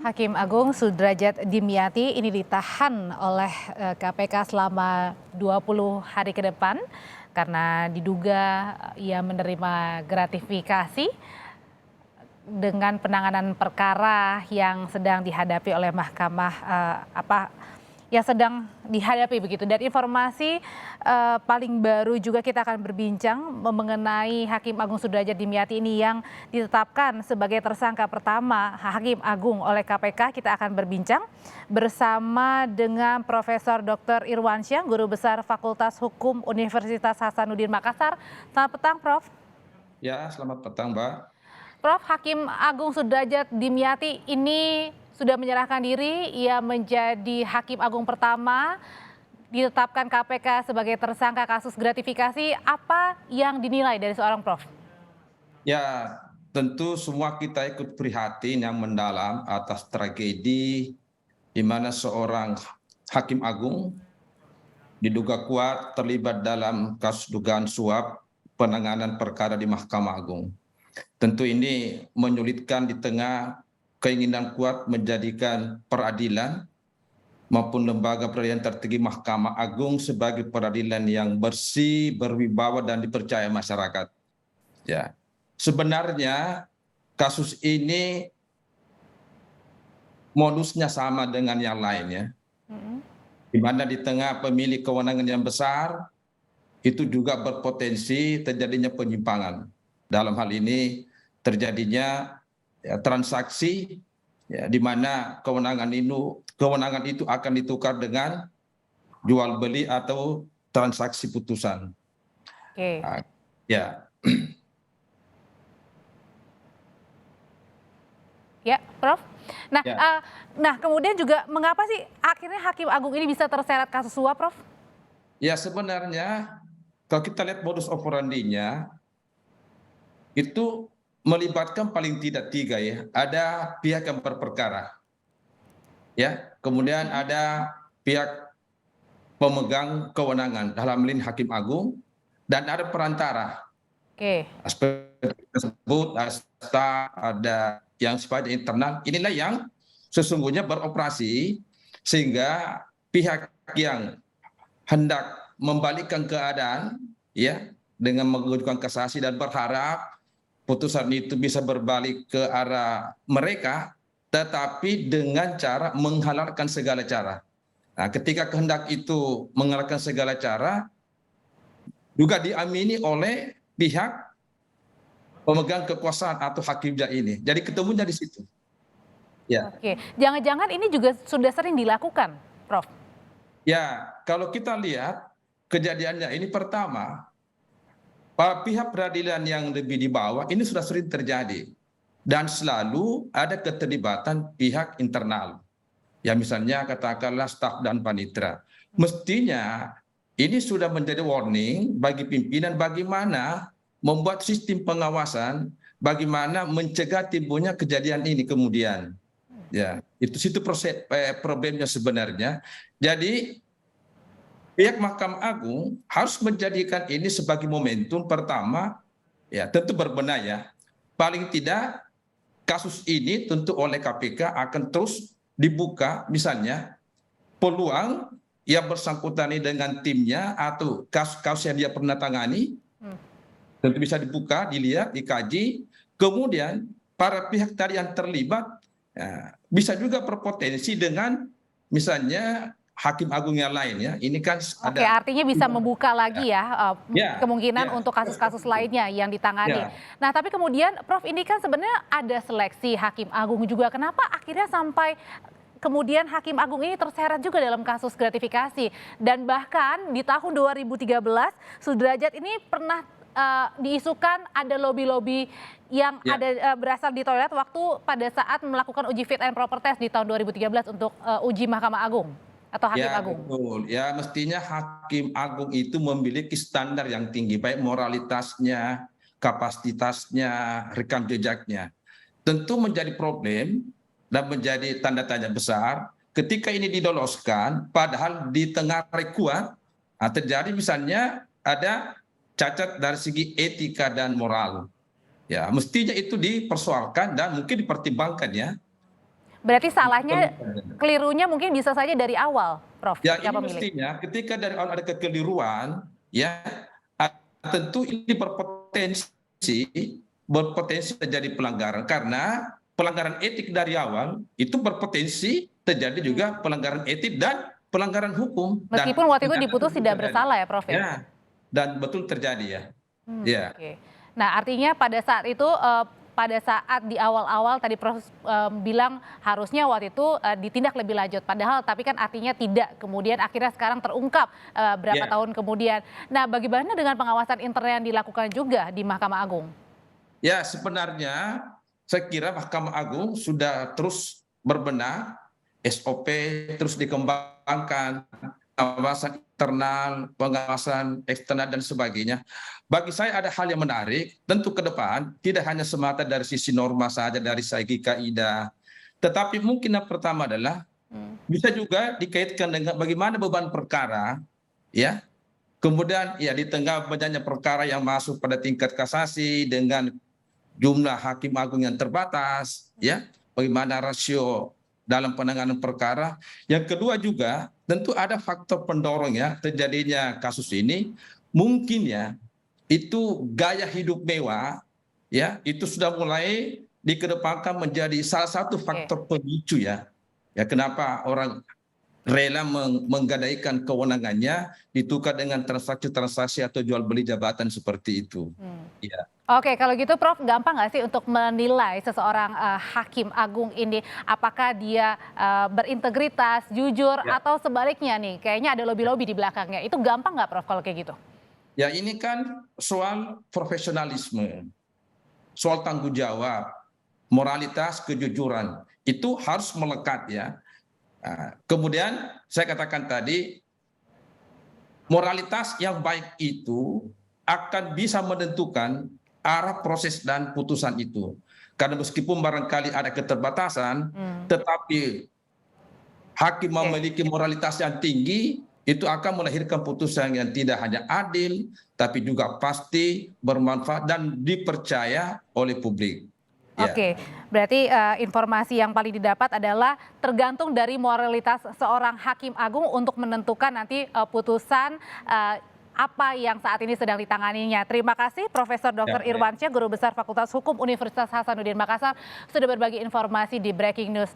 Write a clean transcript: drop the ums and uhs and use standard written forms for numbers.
Hakim Agung Sudrajat Dimyati ini ditahan oleh KPK selama 20 hari ke depan karena diduga ia menerima gratifikasi dengan penanganan perkara yang sedang dihadapi oleh Mahkamah yang sedang dihadapi begitu. Dan informasi paling baru juga kita akan berbincang mengenai Hakim Agung Sudrajat Dimyati ini yang ditetapkan sebagai tersangka pertama Hakim Agung oleh KPK. Kita akan berbincang bersama dengan Profesor Dr. Irwansyah, Guru Besar Fakultas Hukum Universitas Hasanuddin Makassar. Selamat petang, Prof. Ya, selamat petang, Mbak. Prof, Hakim Agung Sudrajat Dimyati ini sudah menyerahkan diri, ia menjadi Hakim Agung pertama ditetapkan KPK sebagai tersangka kasus gratifikasi. Apa yang dinilai dari seorang Prof? Ya, tentu semua kita ikut prihatin yang mendalam atas tragedi di mana seorang Hakim Agung diduga kuat terlibat dalam kasus dugaan suap penanganan perkara di Mahkamah Agung. Tentu ini menyulitkan di tengah keinginan kuat menjadikan peradilan maupun lembaga peradilan tertinggi Mahkamah Agung sebagai peradilan yang bersih, berwibawa dan dipercaya masyarakat. Ya, sebenarnya kasus ini modusnya sama dengan yang lainnya, di mana di tengah pemilik kewenangan yang besar itu juga berpotensi terjadinya penyimpangan. Dalam hal ini terjadinya transaksi di mana kewenangan itu akan ditukar dengan jual beli atau transaksi putusan. Oke. Ya. Ya, Prof. Nah, Ya. Kemudian juga mengapa sih akhirnya Hakim Agung ini bisa terseret kasus suap, Prof? Ya, sebenarnya kalau kita lihat modus operandinya itu melibatkan paling tidak tiga ya. Ada pihak yang berperkara, ya, kemudian ada pihak pemegang kewenangan dalam hal ini Hakim Agung, dan ada perantara. Oke. Aspek tersebut ada yang sifatnya internal. Inilah yang sesungguhnya beroperasi sehingga pihak yang hendak membalikkan keadaan ya dengan mengajukan kasasi dan berharap putusan itu bisa berbalik ke arah mereka, tetapi dengan cara menghalalkan segala cara. Nah, ketika kehendak itu menghalalkan segala cara, juga diamini oleh pihak pemegang kekuasaan atau hakimnya ini. Jadi ketemunya di situ. Ya. Oke, jangan-jangan ini juga sudah sering dilakukan, Prof? Ya, kalau kita lihat kejadiannya ini pertama, pihak peradilan yang lebih di bawah ini sudah sering terjadi. Dan selalu ada keterlibatan pihak internal. Ya misalnya katakanlah staf dan panitera. Mestinya ini sudah menjadi warning bagi pimpinan bagaimana membuat sistem pengawasan, bagaimana mencegah timbulnya kejadian ini kemudian. Ya, itu situ problemnya sebenarnya. Jadi pihak Mahkamah Agung harus menjadikan ini sebagai momentum pertama, ya tentu berbenah ya. Paling tidak kasus ini tentu oleh KPK akan terus dibuka, misalnya peluang yang bersangkutan ini dengan timnya atau kasus-kasus yang dia pernah tangani, tentu bisa dibuka, dilihat, dikaji, kemudian para pihak tadi yang terlibat bisa juga berpotensi dengan misalnya Hakim Agung yang lain ya. Ini kan Oke, ada. artinya bisa membuka lagi ya kemungkinan untuk kasus-kasus lainnya yang ditangani. Nah, tapi kemudian Prof, ini kan sebenarnya ada seleksi Hakim Agung juga. Kenapa akhirnya sampai kemudian Hakim Agung ini terseret juga dalam kasus gratifikasi? Dan bahkan di tahun 2013 Sudrajat ini pernah diisukan ada lobby-lobby yang ada berasal di toilet waktu pada saat melakukan uji fit and proper test di tahun 2013 untuk uji Mahkamah Agung atau Hakim Agung. Betul. Ya mestinya Hakim Agung itu memiliki standar yang tinggi, baik moralitasnya, kapasitasnya, rekam jejaknya. Tentu menjadi problem dan menjadi tanda tanya besar ketika ini diloloskan, padahal di tengah kuat terjadi misalnya ada cacat dari segi etika dan moral. Ya, mestinya itu dipersoalkan dan mungkin dipertimbangkan ya. Berarti salahnya, kelirunya mungkin bisa saja dari awal, Prof, Ya, ketika ini pemilih. mestinya ketika dari awal ada kekeliruan, ya tentu ini berpotensi terjadi pelanggaran karena pelanggaran etik dari awal itu berpotensi terjadi juga pelanggaran etik dan pelanggaran hukum Meskipun dan waktu itu ternyata diputus betul tidak terjadi. bersalah ya, Prof ya? Ya, dan betul terjadi ya. Ya. Oke. Nah, artinya pada saat itu, pada saat di awal-awal tadi Prof bilang harusnya waktu itu ditindak lebih lanjut. Padahal tapi kan artinya tidak. Kemudian akhirnya sekarang terungkap berapa Ya. tahun kemudian. Nah, bagaimana dengan pengawasan internal yang dilakukan juga di Mahkamah Agung? Ya, sebenarnya saya kira Mahkamah Agung sudah terus berbenah, SOP terus dikembangkan, pengawasan internal, pengawasan eksternal dan sebagainya. Bagi saya ada hal yang menarik, tentu ke depan tidak hanya semata dari sisi norma saja, dari segi kaidah, tetapi mungkin yang pertama adalah bisa juga dikaitkan dengan bagaimana beban perkara, ya. Kemudian ya di tengah banyaknya perkara yang masuk pada tingkat kasasi dengan jumlah hakim agung yang terbatas, ya, bagaimana rasio dalam penanganan perkara. Yang kedua juga tentu ada faktor pendorong ya terjadinya kasus ini, mungkin ya itu gaya hidup mewah, ya itu sudah mulai dikedepankan menjadi salah satu Oke. faktor pemicu ya. Ya kenapa orang rela menggadaikan kewenangannya ditukar dengan transaksi-transaksi atau jual beli jabatan seperti itu. Ya. Oke, kalau gitu Prof, gampang nggak sih untuk menilai seseorang hakim agung ini, apakah dia berintegritas, jujur, Ya. atau sebaliknya nih, kayaknya ada lobby-lobby di belakangnya. Itu gampang nggak Prof kalau kayak gitu? Ya ini kan soal profesionalisme, soal tanggung jawab, moralitas, kejujuran. Itu harus melekat ya. Nah, kemudian saya katakan tadi, moralitas yang baik itu akan bisa menentukan arah proses dan putusan itu. Karena meskipun barangkali ada keterbatasan, tetapi hakim Oke. memiliki moralitas yang tinggi, itu akan melahirkan putusan yang tidak hanya adil, tapi juga pasti, bermanfaat, dan dipercaya oleh publik. Ya. Oke, berarti informasi yang paling didapat adalah tergantung dari moralitas seorang hakim agung untuk menentukan nanti putusan apa yang saat ini sedang ditanganinya. Terima kasih Profesor Ya, Dr. baik. Irwansyah, Guru Besar Fakultas Hukum Universitas Hasanuddin Makassar, sudah berbagi informasi di Breaking News.